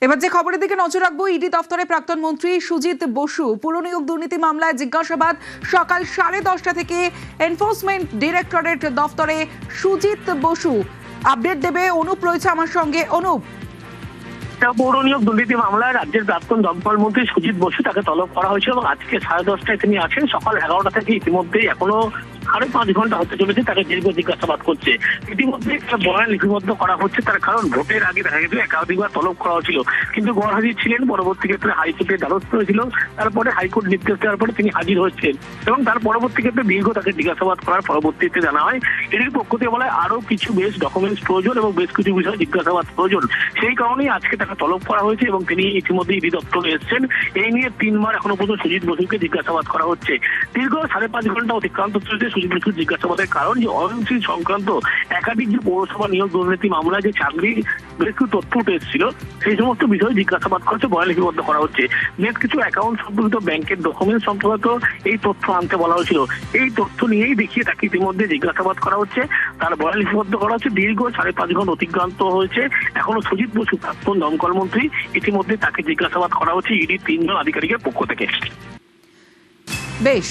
এবার যে খবরের দিকে নজর রাখবো, ইডি দফতরে প্রাক্তন মন্ত্রী সুজিত বসু পুরনিয়োগ দুর্নীতি মামলায় জিজ্ঞাসাবাদ সকাল 10:30 থেকে এনফোর্সমেন্ট ডিরেক্টরেট দফতরে সুজিত বসু। আপডেট দেবে অনুপ, রয়েছে আমার সঙ্গে। অনুপ, পৌর নিয়োগ দুর্নীতি মামলায় রাজ্যের প্রাক্তন দমকল মন্ত্রী সুজিত বসু তাকে তলব করা হয়েছে এবং আজকে 10:30টায় তিনি আছেন। সকাল 11টা থেকে ইতিমধ্যেই এখনো 5.5 ঘন্টা হতে চলেছে তাকে দীর্ঘ জিজ্ঞাসাবাদ করছে। ইতিমধ্যে একটা বয়ান লিপিবদ্ধ করা হচ্ছে তার কারণ ভোটের আগে দেখা গেছে একাধিকবার তলব করা হয়েছিল, কিন্তু গরহাজির ছিলেন। পরবর্তী ক্ষেত্রে হাইকোর্টের দ্বারস্থ হয়েছিল, তারপরে হাইকোর্ট নির্দেশ দেওয়ার পরে তিনি হাজির হচ্ছেন এবং তার পরবর্তী ক্ষেত্রে দীর্ঘ তাকে জিজ্ঞাসাবাদ করার পরবর্তীতে জানা হয় এটির পক্ষ থেকে বলা আরো কিছু বেশ ডকুমেন্টস প্রয়োজন এবং বেশ কিছু বিষয় জিজ্ঞাসাবাদ প্রয়োজন। সেই কারণেই আজকে তাকে তলব করা হয়েছে এবং তিনি ইতিমধ্যে ইডি দপ্তরে এসেছেন। এই নিয়ে 3বার এখনো পর্যন্ত সুজিত বসুকে জিজ্ঞাসাবাদ করা হচ্ছে। দীর্ঘ 5.5 ঘন্টা অতিক্রান্ত চলছে সুজিত বসুর জিজ্ঞাসাবাদের কারণ যে অয়নশীল সংক্রান্ত একাধিক যে পৌরসভা নিয়োগ দুর্নীতি মামলায় যে চাকরির বেশ কিছু তথ্য উঠে এসেছিল সেই সমস্ত বিষয়ে জিজ্ঞাসাবাদ করছে, বয়ান লিপিবদ্ধ করা হচ্ছে। বেশ কিছু অ্যাকাউন্ট সম্পর্কিত ব্যাংকের ডকুমেন্ট সম্পর্কিত এই তথ্য আনতে বলা হয়েছিল। এই তথ্য নিয়েই দেখিয়ে তাকে ইতিমধ্যে জিজ্ঞাসাবাদ করা হচ্ছে, তার বয়ান লিপিবদ্ধ করা হচ্ছে। দীর্ঘ 5.5 ঘন্টা অতিক্রান্ত হয়েছে, এখনো সুজিত বসু প্রাক্তন দমকল মন্ত্রী, ইতিমধ্যে তাকে জিজ্ঞাসাবাদ করা হচ্ছে ইডির 3 জন আধিকারিকের পক্ষ থেকে। বেশ।